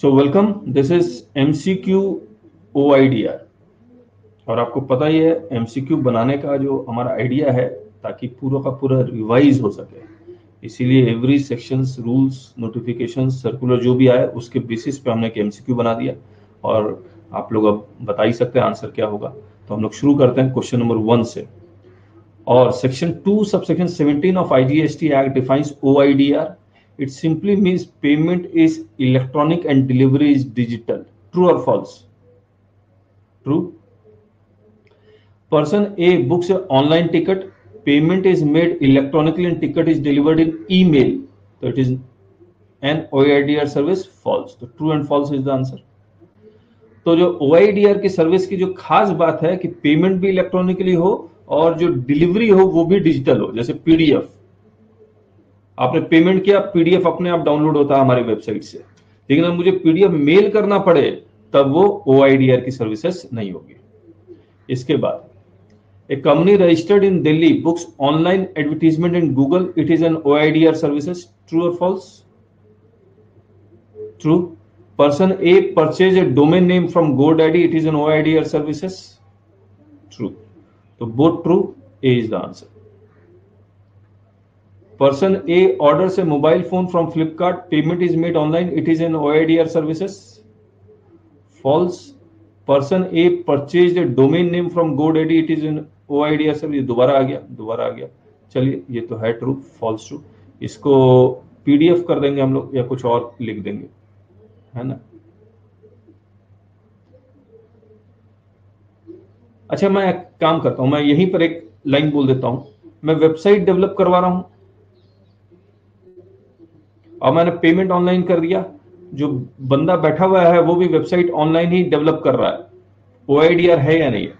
So welcome, this is MCQ OIDR. और आपको पता ही है एमसीक्यू बनाने का जो हमारा आइडिया है ताकि पूरा का पूरा रिवाइज हो सके, इसीलिए every sections, rules, notification, circular जो भी आए उसके बेसिस पे हमने एक एमसीक्यू बना दिया। और आप लोग अब बता ही सकते हैं आंसर क्या होगा। तो हम लोग शुरू करते हैं क्वेश्चन नंबर 1 से। और section 2 subsection 17 of IGST act defines OIDR. It simply means payment is electronic and delivery is digital. True or false? True. Person A books an online ticket. Payment is made electronically and ticket is delivered in email. So it is an OIDR service. False. So true and false is the answer. तो जो OIDR की service की जो खास बात है कि payment भी इलेक्ट्रॉनिकली हो और जो डिलीवरी हो वो भी डिजिटल हो। जैसे पीडीएफ, आपने पेमेंट किया, पीडीएफ अपने आप डाउनलोड होता है हमारी वेबसाइट से, लेकिन अब मुझे पीडीएफ मेल करना पड़े तब वो ओआईडीआर की सर्विसेज नहीं होगी। इसके बाद A company registered in Delhi books online advertisement in Google, it is an OIDR services. True और false? True. Person A purchase a domain name from GoDaddy, it is an OIDR services. True. तो both true, A is the answer. Person A orders a mobile phone from Flipkart. Payment is made online. It is an OIDR services. False. Person A purchased a domain name from GoDaddy. It is an OIDR service. दोबारा आ गया। चलिए, ये तो है true, false true. इसको PDF कर देंगे हम लोग या कुछ और लिख देंगे, है ना। अच्छा, मैं एक काम करता हूं, मैं यहीं पर एक लाइन बोल देता हूं। मैं वेबसाइट डेवलप करवा रहा हूं और मैंने पेमेंट ऑनलाइन कर दिया। जो बंदा बैठा हुआ है वो भी वेबसाइट ऑनलाइन ही डेवलप कर रहा है। ओआईडीआर है या नहीं है?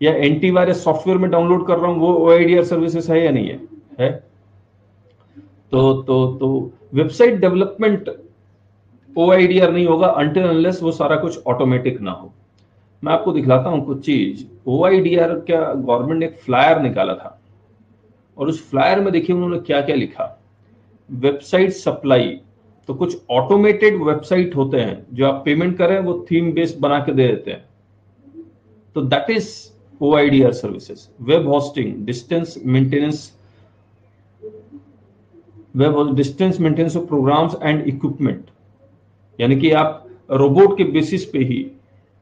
या एंटीवायरस सॉफ्टवेयर में डाउनलोड कर रहा हूं, वो ओआईडीआर सर्विसेज है या नहीं है? है। तो वेबसाइट डेवलपमेंट ओआईडीआर नहीं होगा अनटिल अनलेस वो सारा कुछ ऑटोमेटिक ना हो। मैं आपको दिखलाता हूं कुछ चीज। ओआईडीआर क्या, गवर्नमेंट ने एक फ्लायर निकाला था और उस फ्लायर में देखिए उन्होंने क्या क्या लिखा। वेबसाइट सप्लाई, तो कुछ ऑटोमेटेड वेबसाइट होते हैं जो आप पेमेंट करें वो थीम बेस्ड बना के दे देते हैं, तो that is OIDR services. Web hosting, distance maintenance of programs and equipment, यानी कि आप रोबोट के बेसिस पे ही,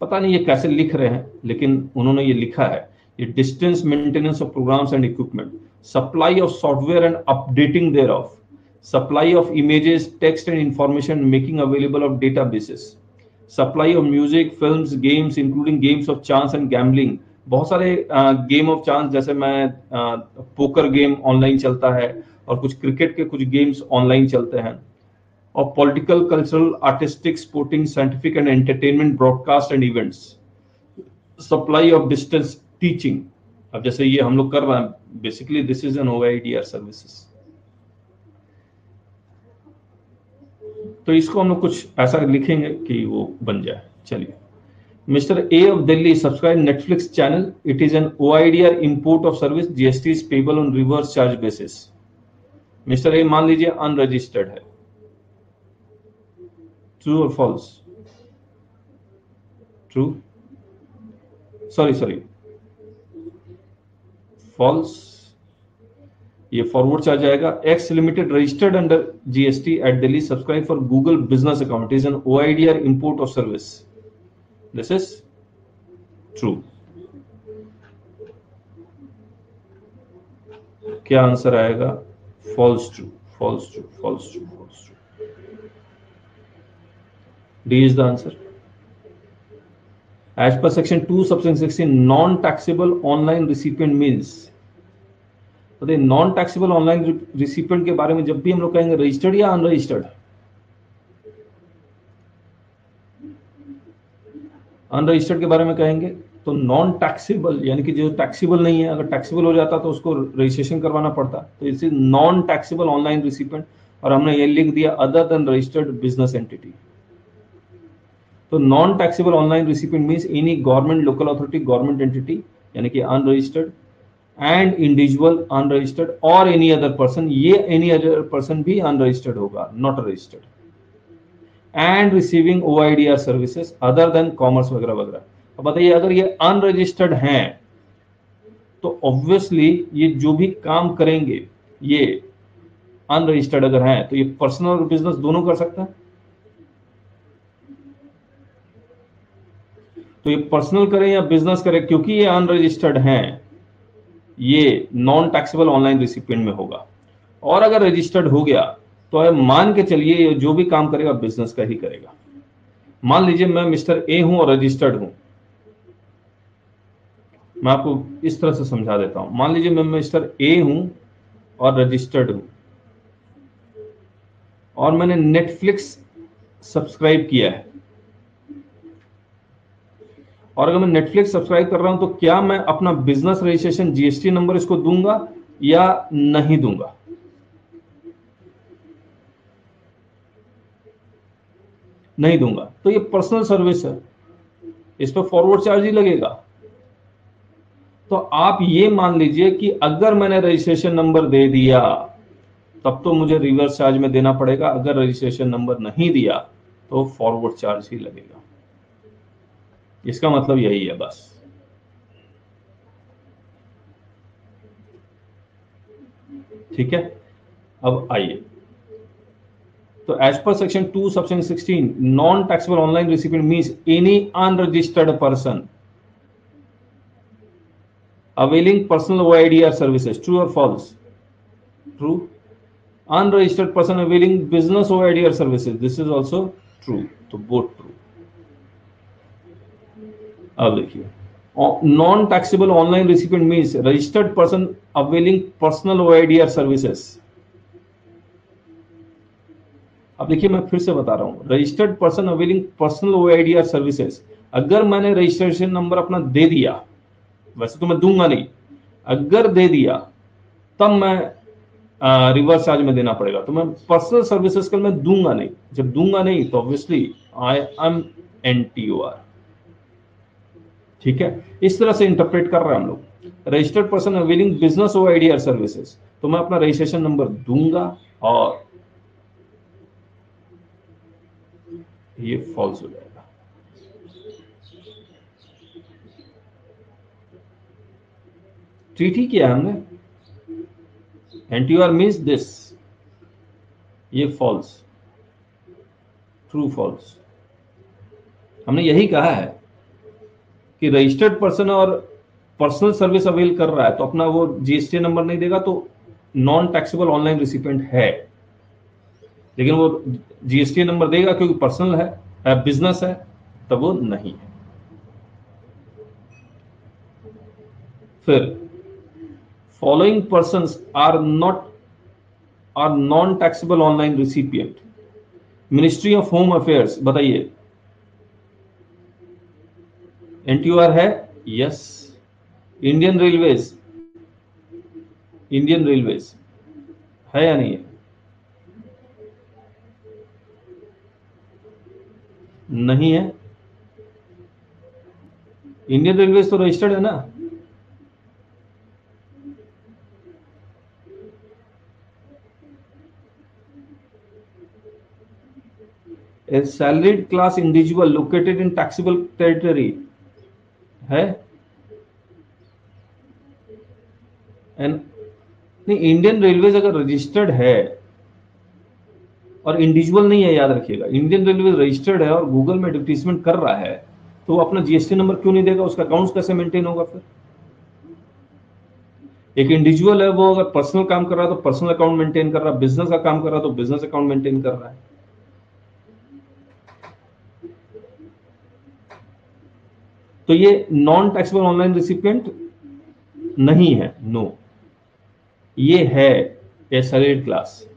पता नहीं ये कैसे लिख रहे हैं लेकिन उन्होंने ये लिखा है, ये distance maintenance of programs and equipment, supply of software and updating thereof, supply of images, text and information making available of databases, supply of music, films, games including games of chance and gambling. बहुत सारे game of chance, जैसे मैं poker game online चलता है और कुछ cricket के कुछ गेम्स ऑनलाइन चलते हैं, और political, cultural, artistic, sporting, scientific and entertainment, broadcast and events, supply of distance teaching. अब जैसे ये हम लोग कर रहे हैं, basically this is an OIDR services. तो इसको हम लोग कुछ ऐसा लिखेंगे कि वो बन जाए। चलिए, mister A of Delhi subscribe Netflix channel, it is an OIDR import of service, GST is payable on reverse charge basis. Mister A मान लीजिए अनरजिस्टर्ड है। ट्रू और फॉल्स? True, sorry false. ये फॉरवर्ड चार्ज आएगा। X limited registered under GST at Delhi, subscribe for Google business account, is an OIDR import of service. This is true. क्या answer आएगा? False true, false true, false true, false true. D is the answer. As per section 2 subsection 16, non-taxable online recipient means, तो ये non taxable online recipient के बारे में जब भी हम लोग कहेंगे रजिस्टर्ड या अनरजिस्टर्ड, अनरजिस्टर्ड के बारे में कहेंगे तो नॉन टैक्सेबल, यानी कि जो टैक्सेबल नहीं है, अगर टैक्सेबल हो जाता तो उसको रजिस्ट्रेशन करवाना पड़ता, तो इसे नॉन टैक्सेबल ऑनलाइन रिसिपेंट, और हमने ये लिख दिया other than registered business entity. तो non taxable online recipient means any government, local authority, government entity, यानी कि अनरजिस्टर्ड, एंड इंडिविजुअल अनरजिस्टर्ड और एनी अदर पर्सन, ये एनी अदर पर्सन भी अनरजिस्टर्ड होगा, not registered, and receiving OIDR services other than commerce वगैरह वगैरह। अब बताइए अगर ये अनरजिस्टर्ड हैं तो ऑब्वियसली ये जो भी काम करेंगे ये अनरजिस्टर्ड अगर हैं तो ये पर्सनल और बिजनेस दोनों कर सकते हैं। तो ये पर्सनल करें या बिजनेस करें, क्योंकि ये अनरजिस्टर्ड हैं ये नॉन टैक्सेबल ऑनलाइन रिसिपिएंट में होगा। और अगर रजिस्टर्ड हो गया तो मान के चलिए ये जो भी काम करेगा बिजनेस का ही करेगा। मान लीजिए मैं मिस्टर ए हूं और रजिस्टर्ड हूं, मैं आपको इस तरह से समझा देता हूं। मान लीजिए मैं मिस्टर ए हूं और रजिस्टर्ड हूं और मैंने नेटफ्लिक्स सब्सक्राइब किया है, और अगर मैं नेटफ्लिक्स सब्सक्राइब कर रहा हूं तो क्या मैं अपना बिजनेस रजिस्ट्रेशन जीएसटी नंबर इसको दूंगा या नहीं दूंगा? नहीं दूंगा। तो ये पर्सनल सर्विस है, इस पर फॉरवर्ड चार्ज ही लगेगा। तो आप ये मान लीजिए कि अगर मैंने रजिस्ट्रेशन नंबर दे दिया तब तो मुझे रिवर्स चार्ज में देना पड़ेगा, अगर रजिस्ट्रेशन नंबर नहीं दिया तो फॉरवर्ड चार्ज ही लगेगा। इसका मतलब यही है बस। ठीक है, अब आइए, तो as per section 2 subsection 16 non taxable online recipient means any unregistered person availing personal OIDR services, true or false? True. Unregistered person availing business OIDR services, this is also true, तो both true। अब देखिए, non taxable online recipient means registered person availing personal OIDR services। अब देखिए मैं फिर से बता रहा हूं, registered person availing personal OIDR services, अगर मैंने रजिस्ट्रेशन नंबर अपना दे दिया, वैसे तो मैं दूंगा नहीं, अगर दे दिया तब मैं रिवर्स चार्ज में देना पड़ेगा। तो मैं पर्सनल सर्विसेज का मैं दूंगा नहीं, जब दूंगा नहीं तो ऑब्वियसली आई एम NTOR। ठीक है, इस तरह से इंटरप्रेट कर रहे हैं हम लोग। Registered person availing business OIDR services, तो मैं अपना रजिस्ट्रेशन नंबर दूंगा और ये फॉल्स हो जाएगा। ट्रीट ही किया हमने, NTOR मीन्स दिस, ये फॉल्स, ट्रू फॉल्स। हमने यही कहा है कि रजिस्टर्ड पर्सन और पर्सनल सर्विस अवेल कर रहा है तो अपना वो जीएसटी नंबर नहीं देगा तो नॉन टैक्सेबल ऑनलाइन रिसिपिएंट है, लेकिन वो जीएसटी नंबर देगा क्योंकि पर्सनल है, बिजनेस है, तब वो नहीं है। फिर following persons are non-taxable online recipient, ministry of home affairs, बताइए NTOR है? यस। इंडियन रेलवेज है या नहीं है? नहीं है। इंडियन रेलवेज तो रजिस्टर्ड है ना। A salaried class individual located in taxable territory है? नहीं, इंडियन रेलवेज अगर रजिस्टर्ड है और इंडिविजुअल नहीं है, याद रखिएगा, इंडियन रेलवे रजिस्टर्ड है और गूगल में एडवर्टीजमेंट कर रहा है तो वो अपना जीएसटी नंबर क्यों नहीं देगा? उसका अकाउंट कैसे मेंटेन होगा? फिर एक इंडिविजुअल है, वो अगर पर्सनल काम कर रहा है तो पर्सनल अकाउंट मेंटेन कर रहा है, बिजनेस का काम कर रहा है तो बिजनेस अकाउंट मेंटेन कर रहा है। तो ये नॉन टैक्सेबल ऑनलाइन रिसिपिएंट नहीं है, नो। ये है ए सैलरीड क्लास,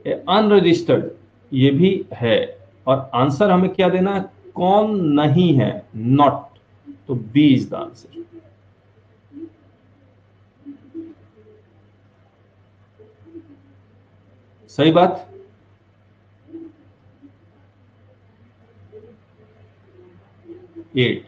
ए अनरजिस्टर्ड ये भी है। और आंसर हमें क्या देना है? कौन नहीं है? नॉट। तो बी इज द आंसर। सही बात। Eight,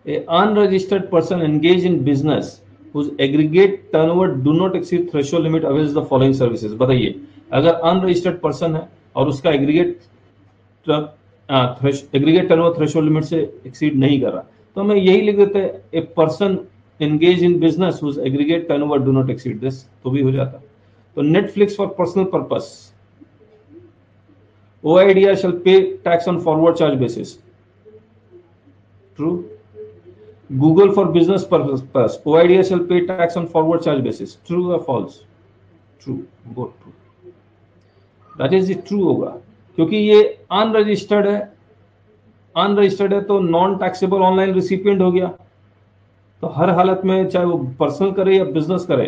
a unregistered person engaged in business whose aggregate turnover do not exceed threshold limit avails the following services. बताइए, अगर अनरजिस्टर्ड पर्सन है और उसका एग्रीगेट टर्नओवर थ्रेशोल्ड लिमिट से एक्सीड नहीं कर रहा, तो हमें यही लिख देते हैं a person engage in business whose aggregate turnover do not exceed this, तो भी हो जाता. तो Netflix for personal purpose, OIDR shall pay tax on forward charge basis. True. Google for business purpose, OIDR shall pay tax on forward charge basis. True or false? True. Both true. That is it, true होगा, क्योंकि ये unregistered है तो non taxable online recipient हो गया. तो हर हालत में चाहे वो पर्सनल करे या बिजनेस करे,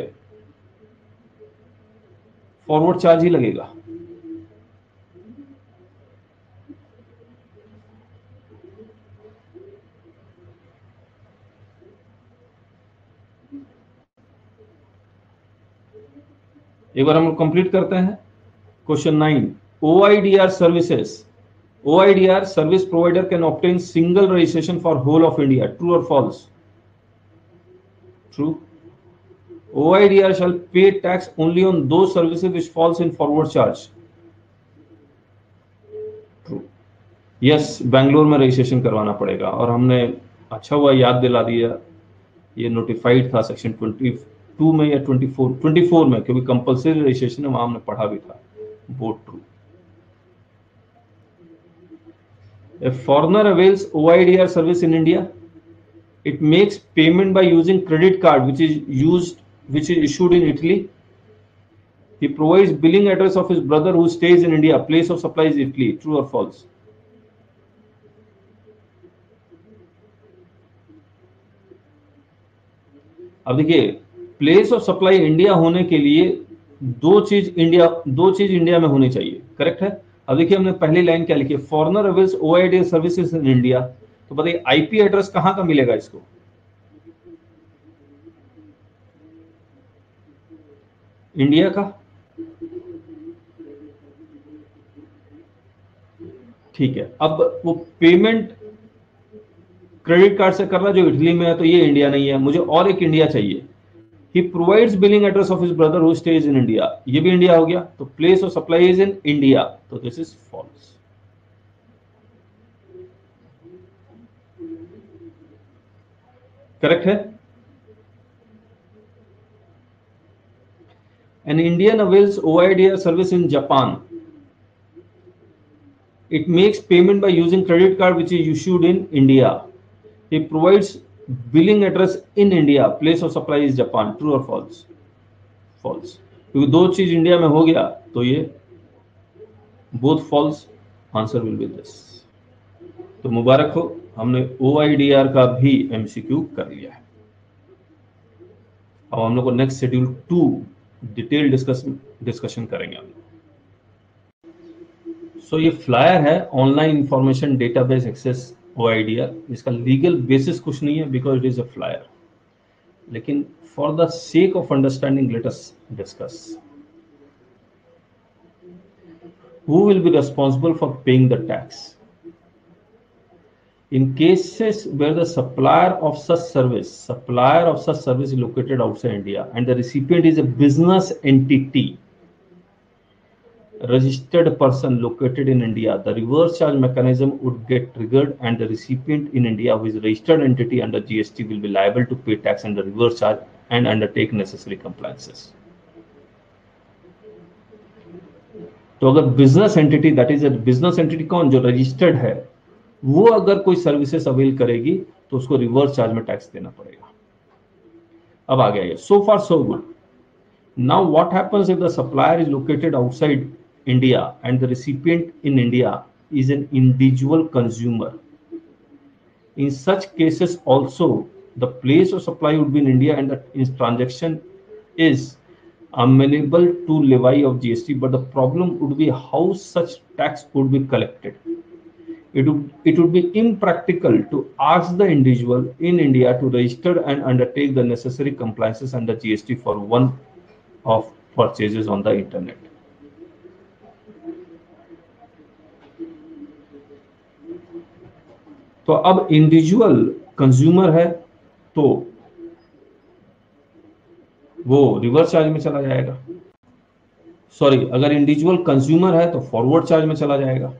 फॉरवर्ड चार्ज ही लगेगा. एक बार हम कंप्लीट करते हैं. Question 9, OIDR services. OIDR service provider can obtain single registration for whole of India. True और false? True. OIDR shall pay tax only on those services which falls in forward charge. True. Yes, Bangalore में registration करवाना पड़ेगा, और हमने अच्छा हुआ याद दिला दिया, ये नोटिफाइड था सेक्शन 22 में या 24 में, क्योंकि कंपल्सरी रजिस्ट्रेशन है, वहां हमने पढ़ा भी था. Both true. A foreigner avails OIDR service in India. It makes payment by using credit card which is issued in Italy. He provides billing address of his brother who stays in India. Place of supply is Italy. True or false? अब देखिए, place of supply India होने के लिए दो चीज India में होनी चाहिए. करेक्ट है. अब देखिए, हमने पहली लाइन क्या लिखी है, foreigner avails OIDR services in India. तो बताइए IP एड्रेस कहां का मिलेगा इसको? इंडिया का. ठीक है. अब वो पेमेंट क्रेडिट कार्ड से कर रहा जो इटली में है, तो ये इंडिया नहीं है, मुझे और एक इंडिया चाहिए. He provides billing address of his brother who stays in India. ये भी इंडिया हो गया. तो place of supply is in India, तो दिस इज फॉल्स. करेक्ट है. An Indian avails OIDR service in Japan. It makes payment by using credit card which is issued in India. He provides billing address in India. Place of supply is Japan. True or false? False. क्योंकि दो चीज India में हो गया, तो ये both false. Answer will be this. तो मुबारक हो, हमने OIDR का भी MCQ कर लिया है. अब हम लोग को नेक्स्ट शेड्यूल 2 डिटेल डिस्कशन करेंगे हम. सो ये फ्लायर है, online information database access OIDR. इसका लीगल बेसिस कुछ नहीं है, because it is a flyer. लेकिन for the sake of understanding let us discuss. Who will be responsible for paying the tax? In cases where the supplier of such service is located outside India and the recipient is a business entity, registered person located in India, the reverse charge mechanism would get triggered and the recipient in India who is a registered entity under GST will be liable to pay tax under reverse charge and undertake necessary compliances. तो अगर business entity, that is business entity कौन, जो registered है, वो अगर कोई services avail करेगी तो उसको रिवर्स चार्ज में टैक्स देना पड़ेगा. अब आ गया ये. So far so good. Now what happens if the supplier is located outside India and the recipient in India is an individual consumer. In such cases also the place of supply would be in India and the transaction is amenable to levy of GST, but the problem would be how such tax would be collected. It would be impractical to ask the individual in India to register and undertake the necessary compliances under GST for one of purchases on the internet. तो अब individual consumer है, तो वो reverse charge में चला जाएगा। Sorry, अगर individual consumer है तो फॉरवर्ड चार्ज में चला जाएगा।